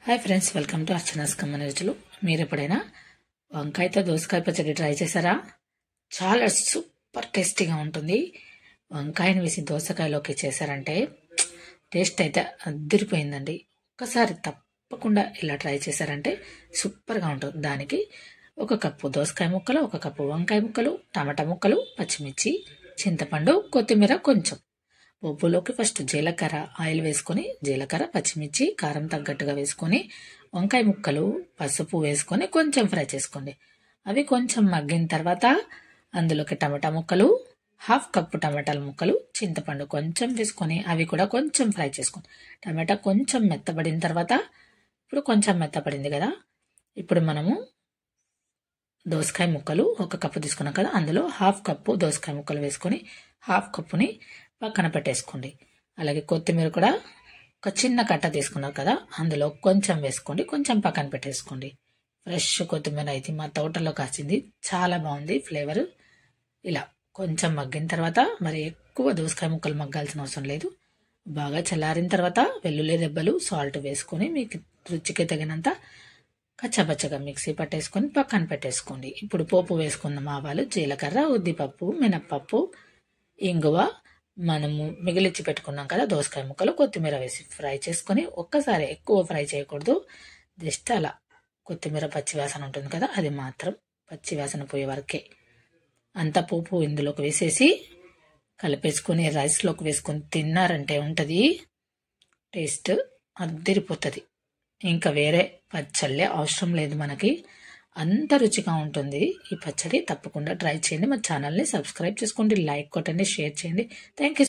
Hi friends, welcome to Archana's కమ్మని రుచులు. మీరు ఎప్పుడైనా వంకాయతో దోసకాయ పచ్చడి ట్రై చేశారా? చాలా సూపర్ టేస్టీగా ఉంటుంది. వంకాయని వేసి దోసకాయలోకి చేశారంటే టేస్ట్ అయితే అదిరిపోయిందండి. ఒక్కసారి తప్పకుండా ఇలా ట్రై చేశారంటే సూపర్గా ఉంటుంది. దానికి 1 కప్పు దోసకాయ ముక్కలు, 1 కప్పు వంకాయ ముక్కలు, టమాటా ముక్కలు, పచ్చిమిర్చి, చింతపండు, కొత్తిమీర కొంచెం. పోపులోకి ఫస్ట్ జీలకర్ర ఆయిల్ వేసుకొని జీలకర్ర, పచ్చిమిర్చి, కారం తగ్గట్టుగా వేసుకొని వంకాయ ముక్కలు, పసుపు వేసుకొని కొంచెం ఫ్రై చేసుకోండి. అవి కొంచెం మగ్గిన తర్వాత అందులోకి టమాటా ముక్కలు, 1/2 కప్పు టమాటాల ముక్కలు, చింతపండు కొంచెం వేసుకొని అవి కూడా కొంచెం ఫ్రై చేసుకోండి. టమాటా కొంచెం మెత్తబడిన తర్వాత ఇప్పుడు కొంచెం మెత్తబడింది కదా, ఇప్పుడు మనము దోసకాయ ముక్కలు 1 కప్పు తీసుకున్నాం కదా, అందులో 1/2 కప్పు దోసకాయ ముక్కలు వేసుకొని 1/2 కప్పుని పక్కన పెట్టేసుకోండి. అలాగే కొత్తిమీర కూడా ఒక చిన్న కట్ట తీసుకున్నారు కదా, అందులో కొంచెం వేసుకోండి, కొంచెం పక్కన పెట్టేసుకోండి. ఫ్రెష్ కొత్తిమీర అయితే మా తోటలో కాసింది, చాలా బాగుంది ఫ్లేవర్. ఇలా కొంచెం మగ్గిన తర్వాత, మరి ఎక్కువ దోసకాయ ముక్కలు మగ్గాల్సిన అవసరం లేదు. బాగా చల్లారిన తర్వాత వెల్లుల్లి రెబ్బలు, సాల్ట్ వేసుకొని మీకు రుచికి తగినంత కచ్చపచ్చగా మిక్సీ పట్టేసుకొని పక్కన పెట్టేసుకోండి. ఇప్పుడు పోపు వేసుకున్న ఆవాలు, జీలకర్ర, ఉద్దిపప్పు, మినప్పప్పు, ఇంగువ, మనము మిగిలిచ్చి పెట్టుకున్నాం కదా దోసకాయ ముక్కలు, కొత్తిమీర వేసి ఫ్రై చేసుకొని, ఒక్కసారి ఎక్కువ ఫ్రై చేయకూడదు. జస్ట్ అలా కొత్తిమీర పచ్చివాసన ఉంటుంది కదా, అది మాత్రం పచ్చివాసన పోయే వరకే. అంతా పోపు ఇందులోకి వేసేసి కలిపేసుకొని రైస్లోకి వేసుకొని తిన్నారంటే ఉంటుంది టేస్ట్ అదిరిపోతుంది. ఇంకా వేరే పచ్చళ్ళే అవసరం లేదు మనకి, అంత రుచిగా ఉంటుంది ఈ పచ్చడి. తప్పకుండా ట్రై చేయండి. మా ఛానల్ని సబ్స్క్రైబ్ చేసుకోండి, లైక్ కొట్టండి, షేర్ చేయండి. Thank you.